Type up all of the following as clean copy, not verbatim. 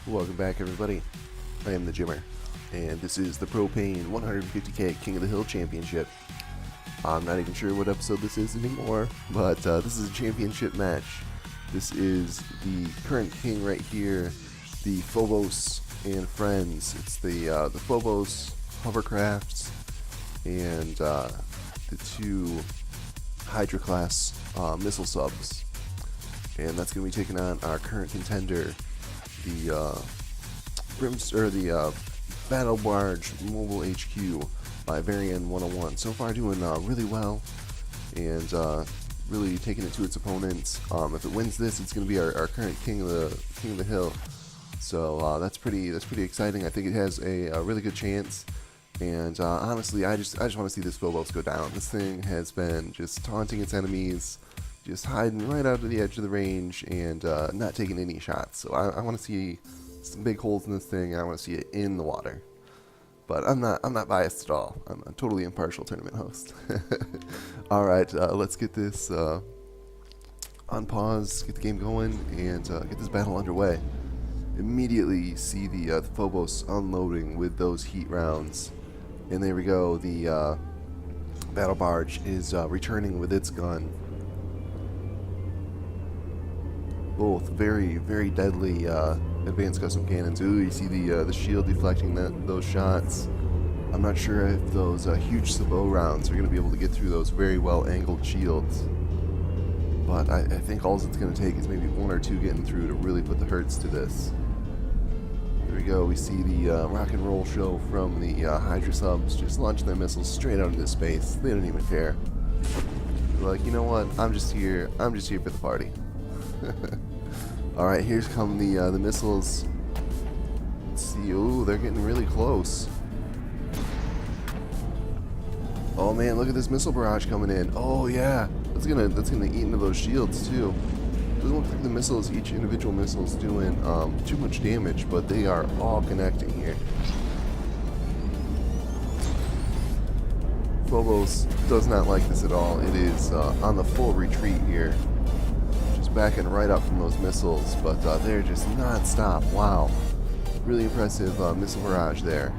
Welcome back, everybody. I am the Jimmer, and this is the Propane 150k King of the Hill Championship. I'm not even sure what episode this is anymore, but this is a championship match. This is the current king right here, the Phobos and friends. It's the Phobos hovercrafts and the two Hydra class missile subs, and that's going to be taking on our current contender, the Battle Barge Mobile HQ by Varian 101. So far doing really well, and really taking it to its opponents. If it wins this, it's going to be our current king of the hill. So that's pretty exciting. I think it has a really good chance. And honestly, I just want to see this Phobos go down. This thing has been just taunting its enemies, just hiding right out to the edge of the range, and not taking any shots. So I want to see some big holes in this thing, and I want to see it in the water. But I'm not biased at all. I'm a totally impartial tournament host. All right, let's get this on pause, get the game going, and get this battle underway. Immediately see the Phobos unloading with those heat rounds. And there we go, the Battle Barge is returning with its gun. Both very, very deadly advanced custom cannons. Ooh, you see the shield deflecting those shots. I'm not sure if those huge sabot rounds are going to be able to get through those very well angled shields. But I think all it's going to take is maybe one or two getting through to really put the hurts to this. There we go, we see the rock and roll show from the Hydra subs, just launching their missiles straight out into space. They don't even care. They're like, you know what, I'm just here for the party. Alright, here's come the missiles. Let's see, ooh, they're getting really close. Oh man, look at this missile barrage coming in. Oh yeah, that's gonna eat into those shields too. Doesn't look like the missiles, each individual missile is doing too much damage, but they are all connecting here. Phobos does not like this at all. It is on the full retreat here. Just backing right up from those missiles, but they're just non-stop. Wow. Really impressive missile barrage there.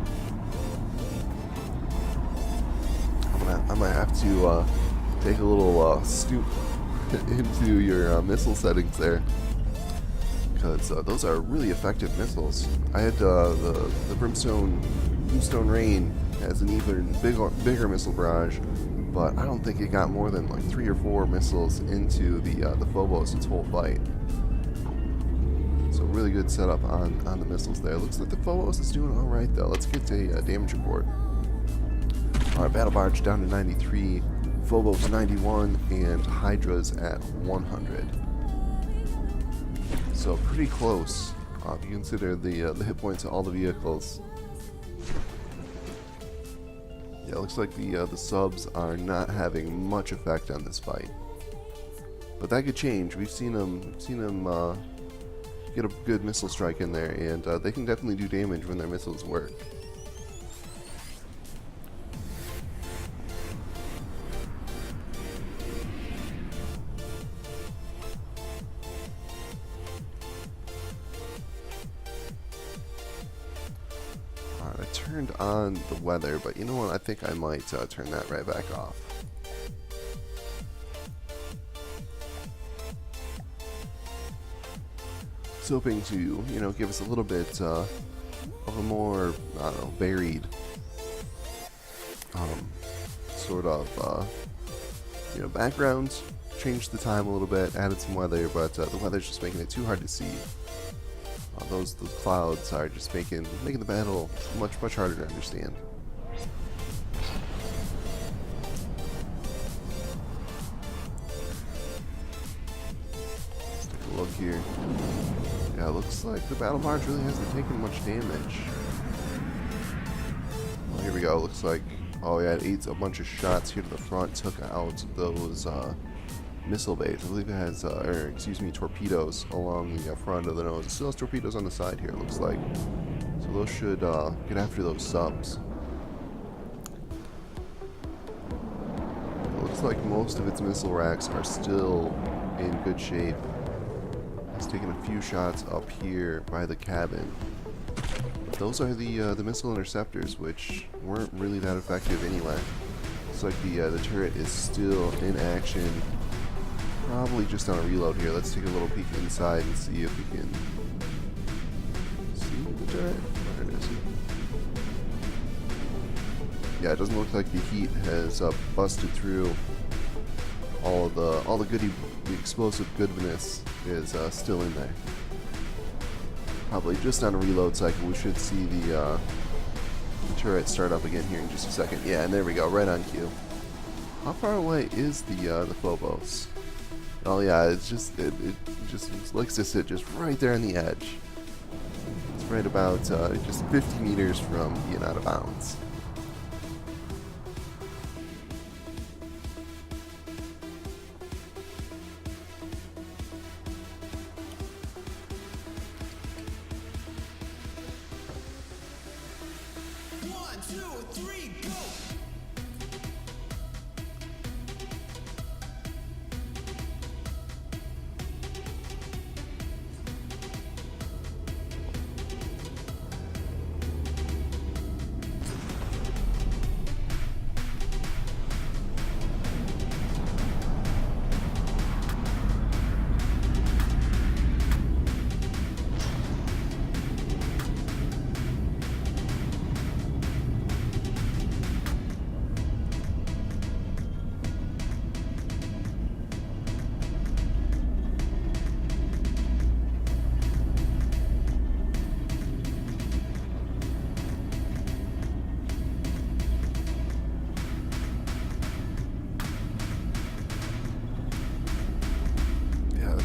I might have to take a little stoop into your missile settings there, because those are really effective missiles. I had the Brimstone Rain has an even bigger missile barrage, but I don't think it got more than like 3 or 4 missiles into the Phobos its whole fight. So really good setup on the missiles there. Looks like the Phobos is doing all right though. Let's get a damage report. All right, Battle Barge down to 93. Phobos 91 and Hydras at 100. So pretty close if you consider the hit points of all the vehicles. Yeah, it looks like the subs are not having much effect on this fight, but that could change. We've seen them get a good missile strike in there, and they can definitely do damage when their missiles work. I turned on the weather, but you know what? I think I might turn that right back off. Just hoping to, give us a little bit of a more, I don't know, varied sort of, background. Changed the time a little bit, added some weather, but the weather's just making it too hard to see. Those clouds are just making the battle much harder to understand. Let's take a look here. Yeah, it looks like the Battle Barge really hasn't taken much damage. Well, here we go. Looks like, oh yeah, it ate a bunch of shots here to the front, took out those missile bays. I believe it has, torpedoes along the front of the nose. It still has torpedoes on the side here, it looks like. So those should get after those subs. It looks like most of its missile racks are still in good shape. He's taking a few shots up here by the cabin. Those are the missile interceptors, which weren't really that effective anyway. Looks like the turret is still in action. Probably just on a reload here. Let's take a little peek inside and see if we can see the turret. Where it is. Yeah, it doesn't look like the heat has busted through. All the goody, the explosive goodness is still in there. Probably just on a reload cycle, we should see the turret start up again here in just a second. Yeah, and there we go, right on cue. How far away is the Phobos? Oh yeah, it's just it just likes to sit just right there on the edge. It's right about just 50 meters from being out of bounds.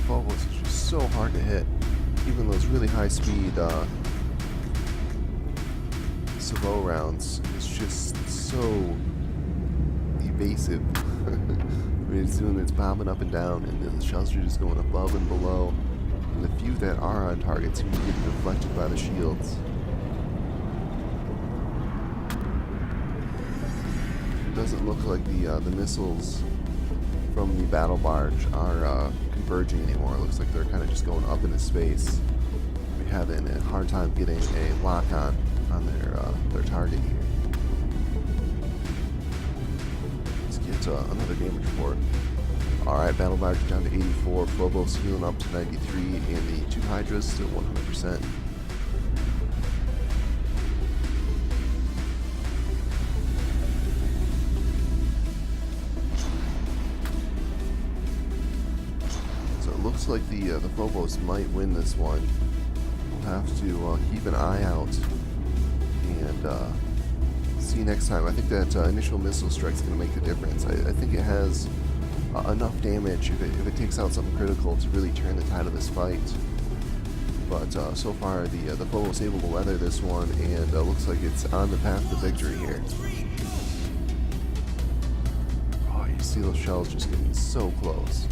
Phobos is just so hard to hit. Even those really high speed Savo rounds, it's just so evasive. I mean, it's bobbing up and down, and the shells are just going above and below. And the few that are on target seem to get deflected by the shields. It doesn't look like the missiles from the battle barge are converging anymore. It looks like they're kind of just going up into space. We're having a hard time getting a lock on their target here. Let's get another damage report. Alright, battle barge down to 84, Phobos healing up to 93, and the two Hydras still 100%. Looks like the Phobos might win this one. We'll have to keep an eye out and see next time. I think that initial missile strike is going to make the difference. I think it has enough damage if it takes out something critical to really turn the tide of this fight. But so far the Phobos able to weather this one, and looks like it's on the path to victory here. Oh, you see those shells just getting so close.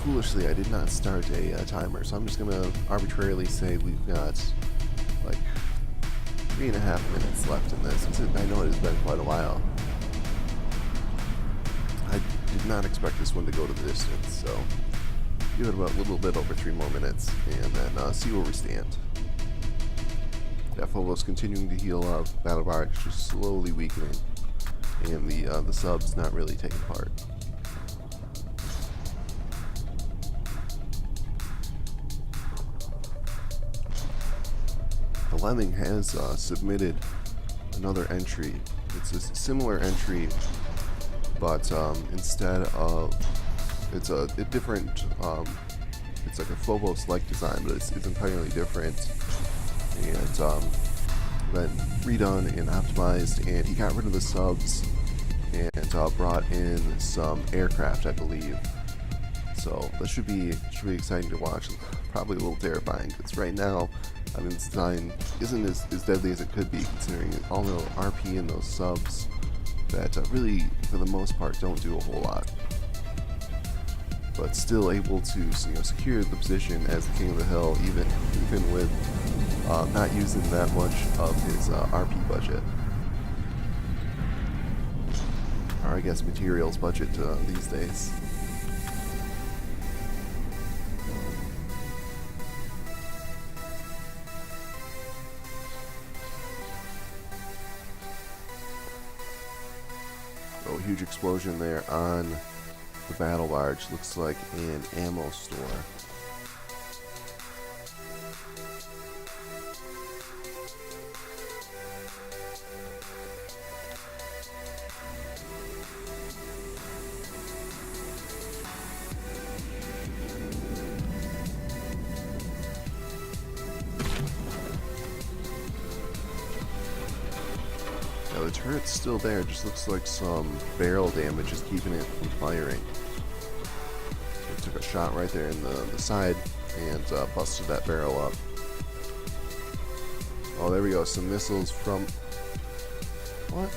Foolishly, I did not start a timer, so I'm just going to arbitrarily say we've got like 3.5 minutes left in this. I know it has been quite a while. I did not expect this one to go to the distance, so give it about a little bit over 3 more minutes, and then see where we stand. Yeah, Phobos continuing to heal up, battle barge just slowly weakening, and the subs not really taking part. Lemming has submitted another entry. It's a similar entry, but instead of it's a different. It's like a Phobos-like design, but it's entirely different. And then redone and optimized, and he got rid of the subs and brought in some aircraft, I believe. So that should be exciting to watch. Probably a little terrifying because right now, I mean, this design isn't as deadly as it could be, considering all the RP and those subs that really, for the most part, don't do a whole lot. But still able to secure the position as the king of the hill, even with not using that much of his RP budget, or I guess materials budget these days. Oh, huge explosion there on the battle barge. Looks like an ammo store. Yeah, the turret's still there. Just looks like some barrel damage is keeping it from firing. It took a shot right there in the side and busted that barrel up. Oh, there we go. Some missiles from... What?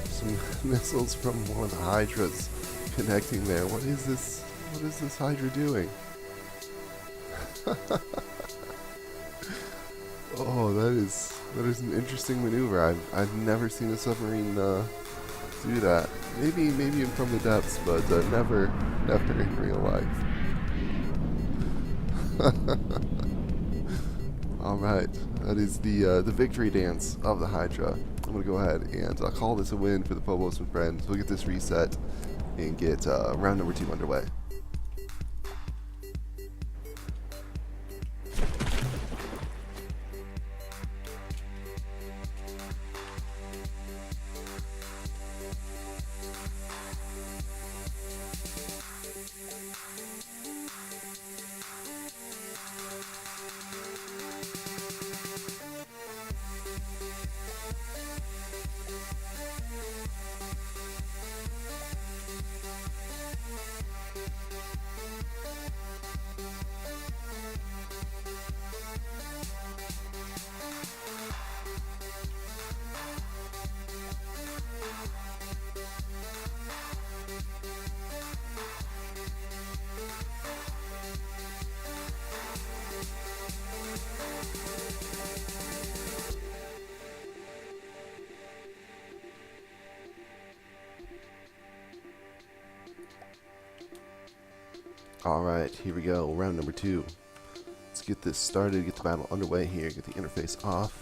Some missiles from one of the Hydras connecting there. What is this? What is this Hydra doing? Oh, that is an interesting maneuver. I've never seen a submarine do that. Maybe from the depths, but never in real life. All right, that is the victory dance of the Hydra. I'm gonna go ahead and call this a win for the Phobos and friends. We'll get this reset and get round number 2 underway. Alright, here we go, round number 2. Let's get this started, get the battle underway here, get the interface off.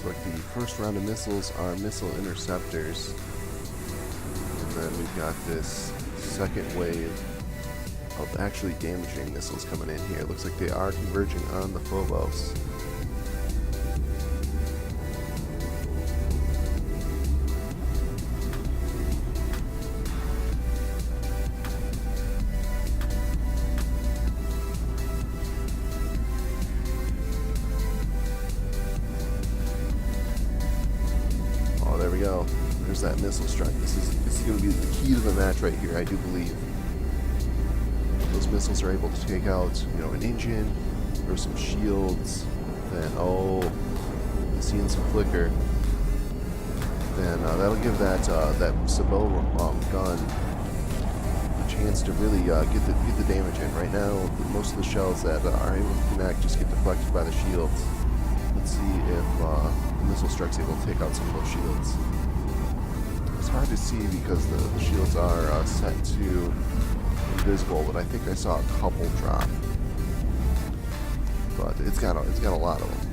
Like the first round of missiles are missile interceptors, and then we've got this second wave of actually damaging missiles coming in here. It looks like they are converging on the Phobos. There we go. There's that missile strike. This is going to be the key to the match right here, I do believe. Those missiles are able to take out, an engine or some shields. Then, seeing some flicker. Then that'll give that Sabot gun a chance to really get the damage in. Right now, most of the shells that are able to connect just get deflected by the shields. Let's see if the missile strike's able to take out some of those shields. It's hard to see because the shields are set to invisible, but I think I saw a couple drop. But it's got a lot of them.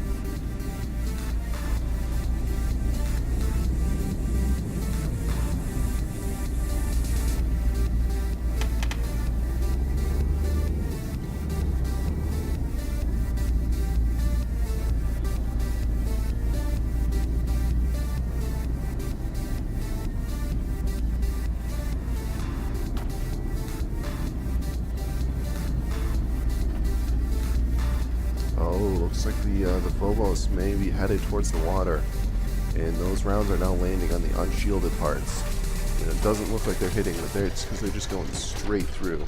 looks like the Phobos may be headed towards the water, and those rounds are now landing on the unshielded parts. And it doesn't look like they're hitting, but it's because they're just going straight through.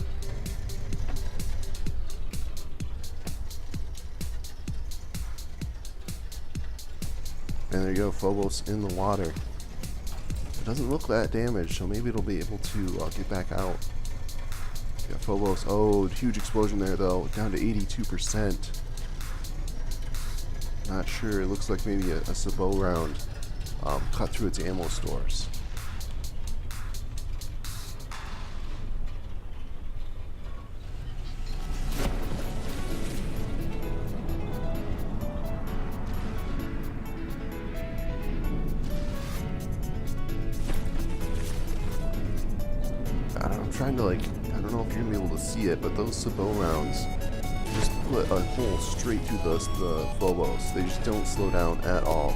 And there you go, Phobos in the water. It doesn't look that damaged, so maybe it'll be able to get back out. Yeah, Phobos, oh, huge explosion there though, down to 82%. Not sure, it looks like maybe a sabot round cut through its ammo stores. I'm trying to I don't know if you're gonna be able to see it, but those sabot rounds just put a hole straight through the Phobos. They just don't slow down at all.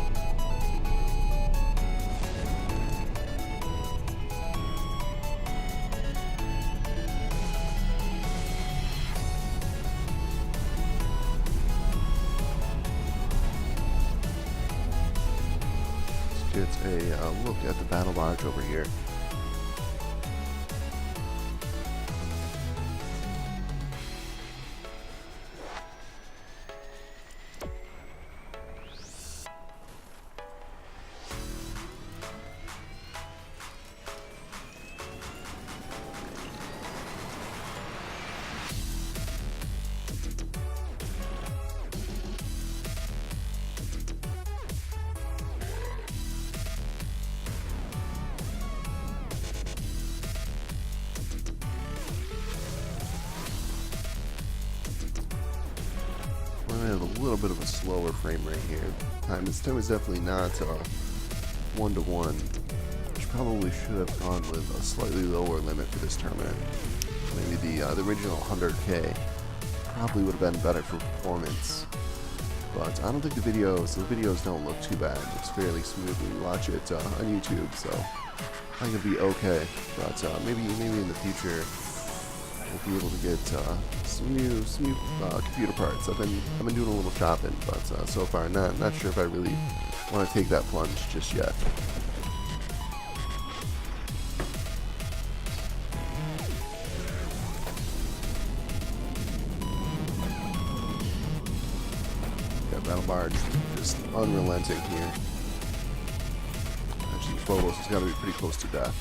Let's get a look at the battle barge over here. A little bit of a slower frame rate here. This time is definitely not 1-to-1, which probably should have gone with a slightly lower limit for this tournament. Maybe the original 100K probably would have been better for performance. But I don't think the videos don't look too bad. It looks fairly smooth when you watch it on YouTube, so I think it'll be okay. But maybe in the future we'll be able to get some new computer parts. I've been doing a little shopping, but so far not sure if I really want to take that plunge just yet. Yeah, battle barge just unrelenting here. Actually, Phobos has got to be pretty close to death.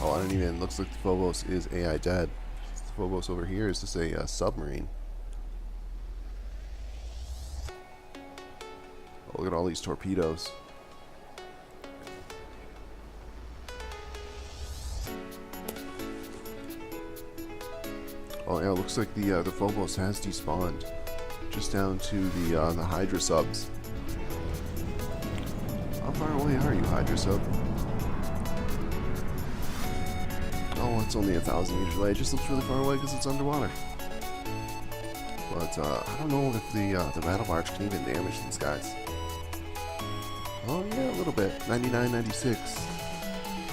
Oh, I don't even, looks like the Phobos is AI dead. The Phobos over here is just a submarine. Oh, look at all these torpedoes. Oh yeah, it looks like the Phobos has despawned. Just down to the Hydra subs. How far away are you, Hydra sub? Oh, it's only 1,000 meters away. It just looks really far away because it's underwater. But I don't know if the battle barge can even damage these guys. Oh yeah, a little bit. 99, 96.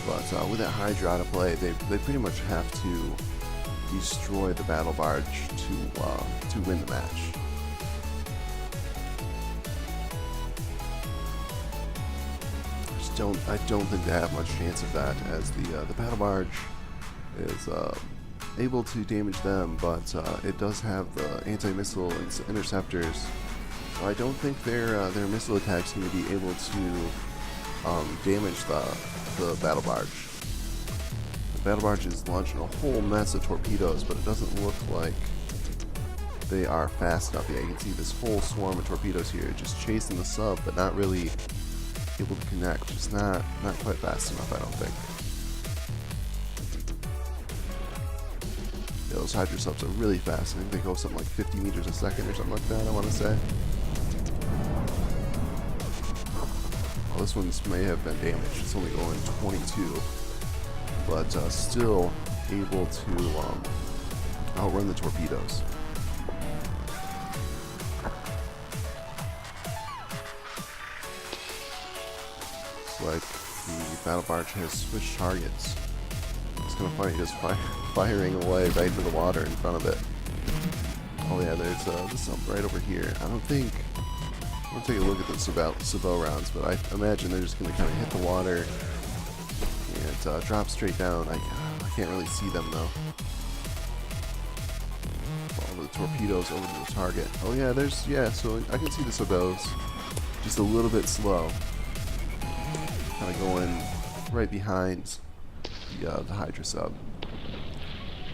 But with that Hydra out of play, they pretty much have to destroy the battle barge to win the match. I don't think they have much chance of that, as the battle barge is able to damage them, but it does have the anti-missile interceptors. So I don't think their missile attacks going to be able to damage the battle barge. The battle barge is launching a whole mess of torpedoes, but it doesn't look like they are fast enough yet. You can see this whole swarm of torpedoes here, just chasing the sub, but not really able to connect. Just not quite fast enough, I don't think. Yeah, those Hydra subs are really fast. I think they go something like 50 meters a second or something like that, I want to say. Well, this one may have been damaged. It's only going 22. But still able to outrun the torpedoes. Like the battle barge has switched targets. It's kind of funny, just firing away right into the water in front of it. Oh yeah, there's some right over here. I don't think. I'm gonna take a look at the Sabot rounds, but I imagine they're just gonna kind of hit the water and drop straight down. I can't really see them though. Follow the torpedoes over to the target. Oh yeah, so I can see the Sabots. Just a little bit slow. Kind of going right behind the Hydra sub.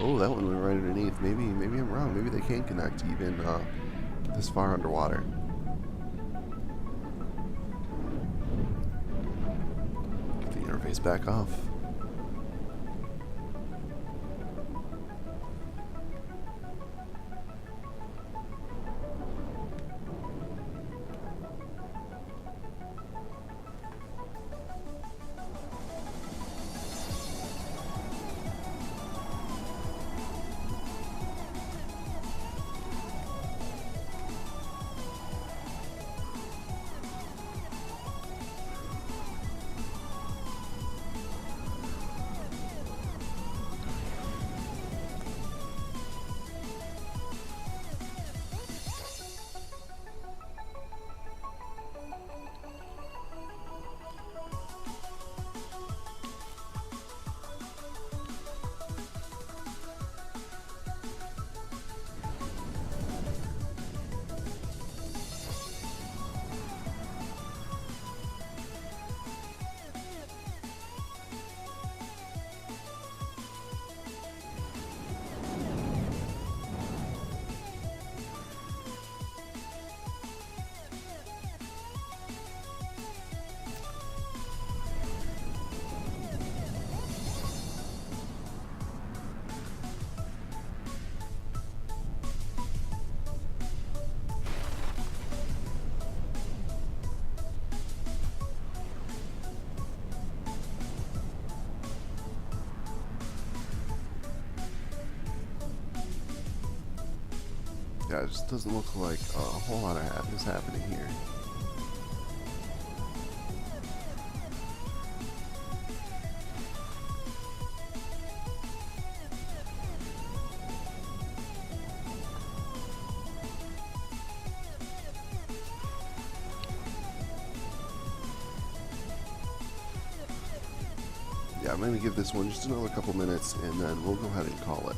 Oh, that one went right underneath. Maybe I'm wrong. Maybe they can connect even this far underwater. Get the interface back off. Yeah, it just doesn't look like a whole lot of is happening here. Yeah, I'm going to give this one just another couple minutes, and then we'll go ahead and call it.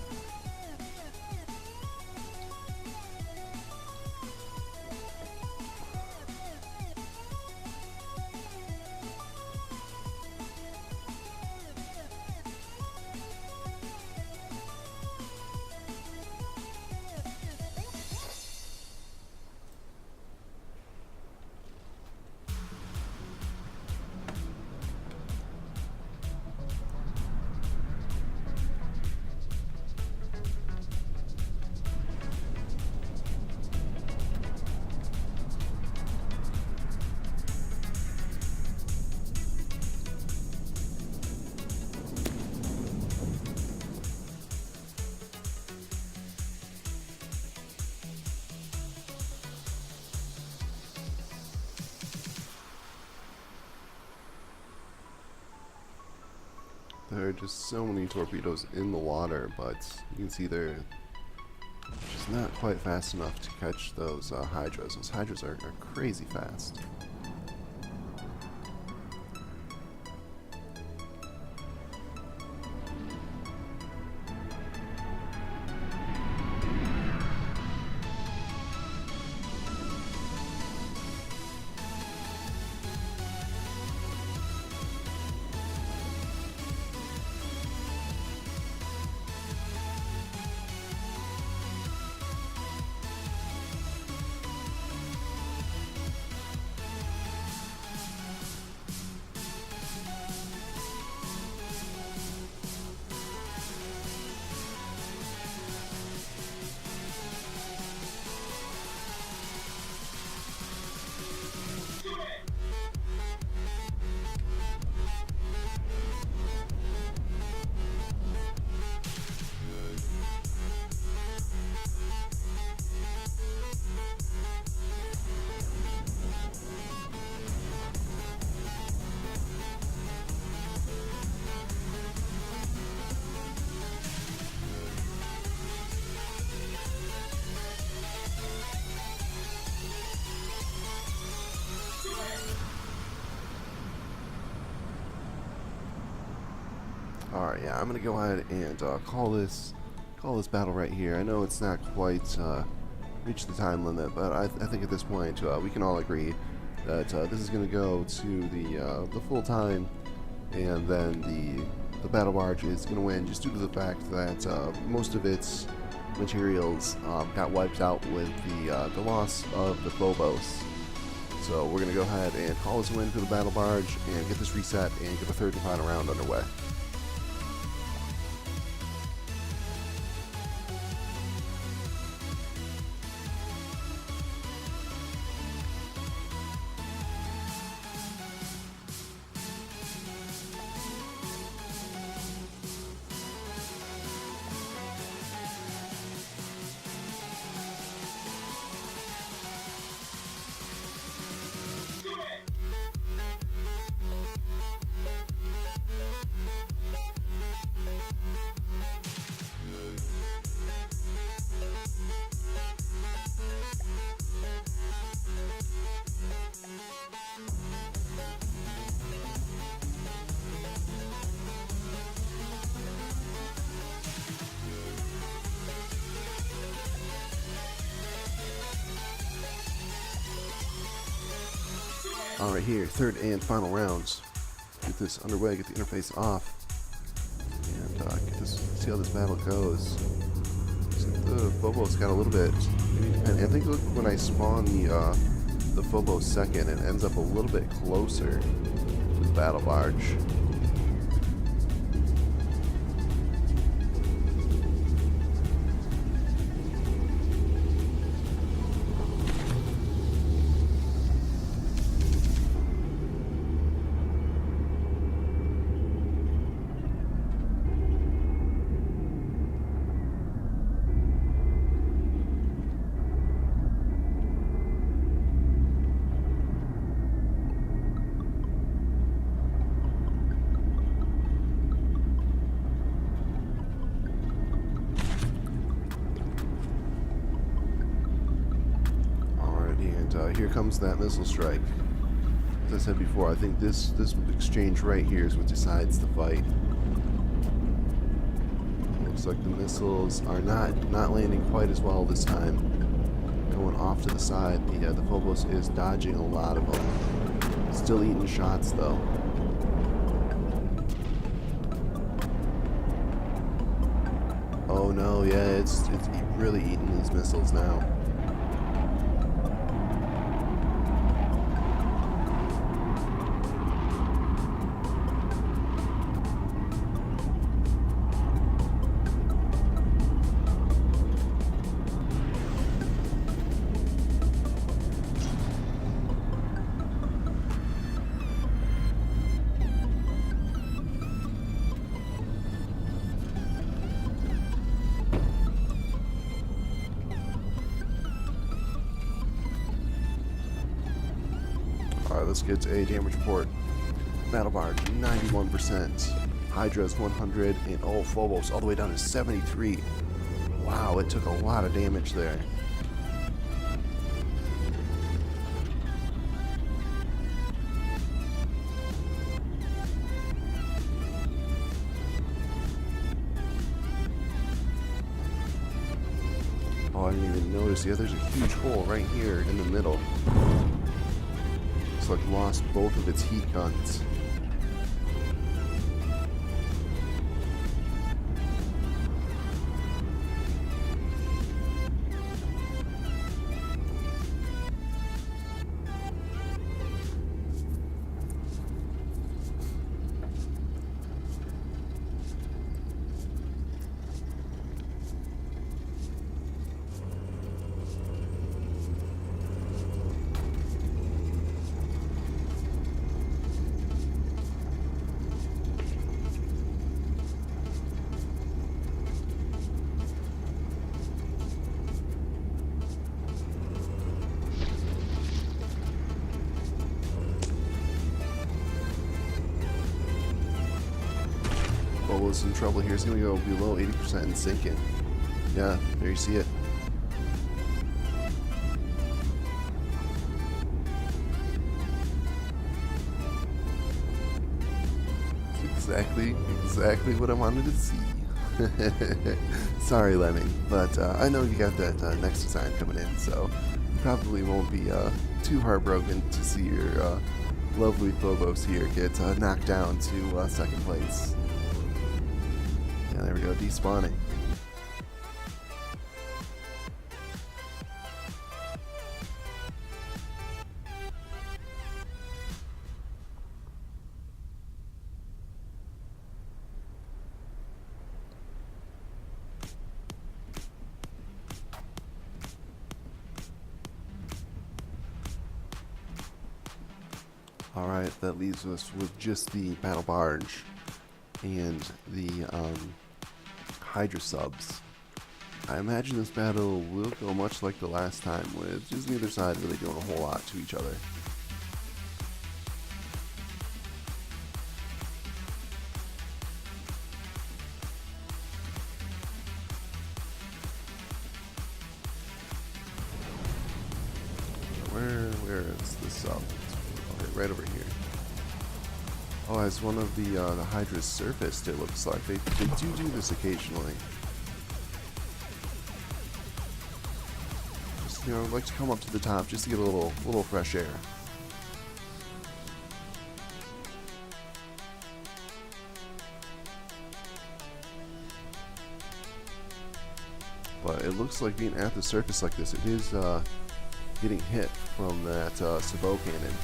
There are just so many torpedoes in the water, but you can see they're just not quite fast enough to catch those Hydras. Those Hydras are crazy fast. Alright, yeah, I'm gonna go ahead and call this battle right here. I know it's not quite reached the time limit, but I think at this point we can all agree that this is gonna go to the full time, and then the battle barge is gonna win just due to the fact that most of its materials got wiped out with the loss of the Phobos. So we're gonna go ahead and call this a win for the battle barge and get this reset and get the third and final round underway. Alright, here, third and final rounds. Get this underway, get the interface off, and get this, see how this battle goes. The Phobos got a little bit, and I think when I spawn the Phobos second, it ends up a little bit closer to the battle barge. Here comes that missile strike. As I said before, I think this exchange right here is what decides the fight. Looks like the missiles are not landing quite as well this time. Going off to the side. The Phobos is dodging a lot of them. Still eating shots though. Oh no, yeah, it's really eating these missiles now. Alright, let's get a damage report. Battle barge, 91%. Hydra's 100, and oh, Phobos all the way down to 73. Wow, it took a lot of damage there. Oh, I didn't even notice. Yeah, there's a huge hole right here in the middle. It's like lost both of its heat guns. Phobos in trouble here. It's going to go below 80% and sinking. Yeah, there you see it. exactly what I wanted to see. Sorry, Lemming, but I know you got that next design coming in, so you probably won't be too heartbroken to see your lovely Phobos here get knocked down to second place. Yeah, there we go, despawning. Alright, that leaves us with just the Battle Barge and the Hydra subs. I imagine this battle will go much like the last time, with just neither side really doing a whole lot to each other. Where is the sub? Okay, right over here. Oh, as one of the Hydra's surfaced, it looks like. They do this occasionally. Just, you know, like to come up to the top just to get a little fresh air. But it looks like being at the surface like this, it is getting hit from that Sabot cannon.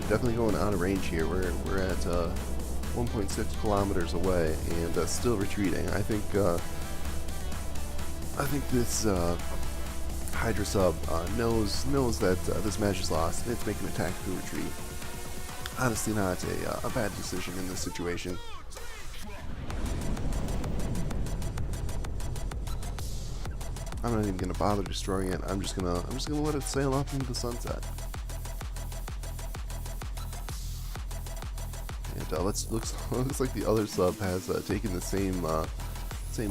Definitely going out of range here. We're at 1.6 kilometers away and still retreating. I think this Hydra sub knows that this match is lost and it's making a tactical retreat. Honestly, not a bad decision in this situation. I'm not even gonna bother destroying it. I'm just gonna let it sail off into the sunset. Looks like the other sub has taken the same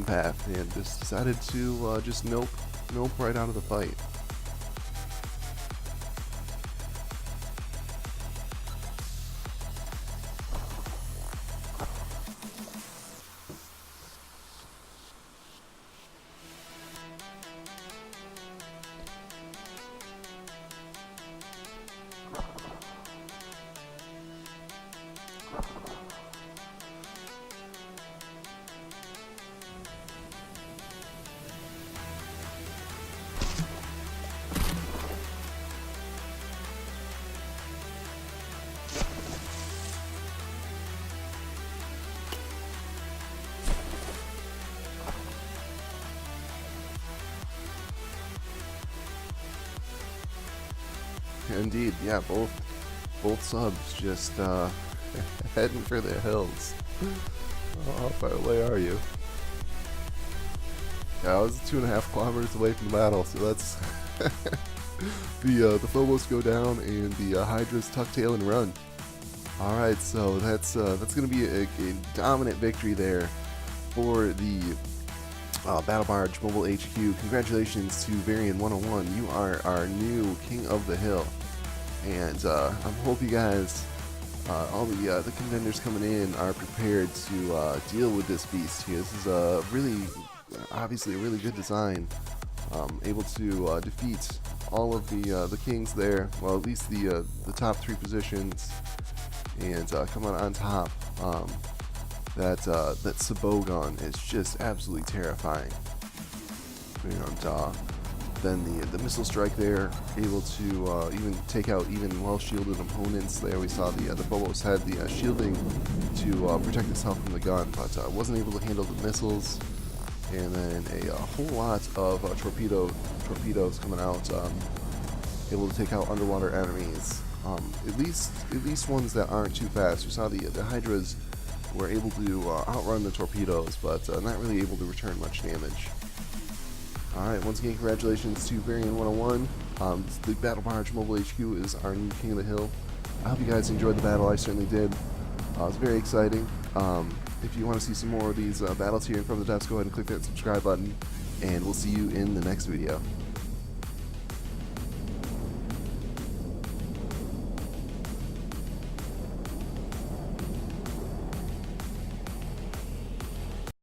path and just decided to just nope right out of the fight. Indeed, yeah, both subs just heading for the hills. Oh, how far away are you? Yeah, I was 2.5 kilometers away from the battle, so that's the Phobos go down and the Hydras tuck tail and run. All right, so that's going to be a dominant victory there for the Battle Barge Mobile HQ. Congratulations to Varian 101. You are our new King of the Hill. And I hope you guys, all the contenders coming in, are prepared to deal with this beast here. This is a obviously a really good design, able to defeat all of the kings there. Well, at least the top 3 positions, and come on top. That Sabot gun is just absolutely terrifying. And then the missile strike there, able to even take out even well-shielded opponents. There we saw the Phobos had the shielding to protect itself from the gun, but wasn't able to handle the missiles. And then a whole lot of torpedoes coming out, able to take out underwater enemies. At least ones that aren't too fast. We saw the Hydras were able to outrun the torpedoes, but not really able to return much damage. Alright, once again, congratulations to Varian 101. The Battle Barge Mobile HQ is our new King of the Hill. I hope you guys enjoyed the battle. I certainly did. It was very exciting. If you want to see some more of these battles here in front of the desk, go ahead and click that subscribe button, and we'll see you in the next video.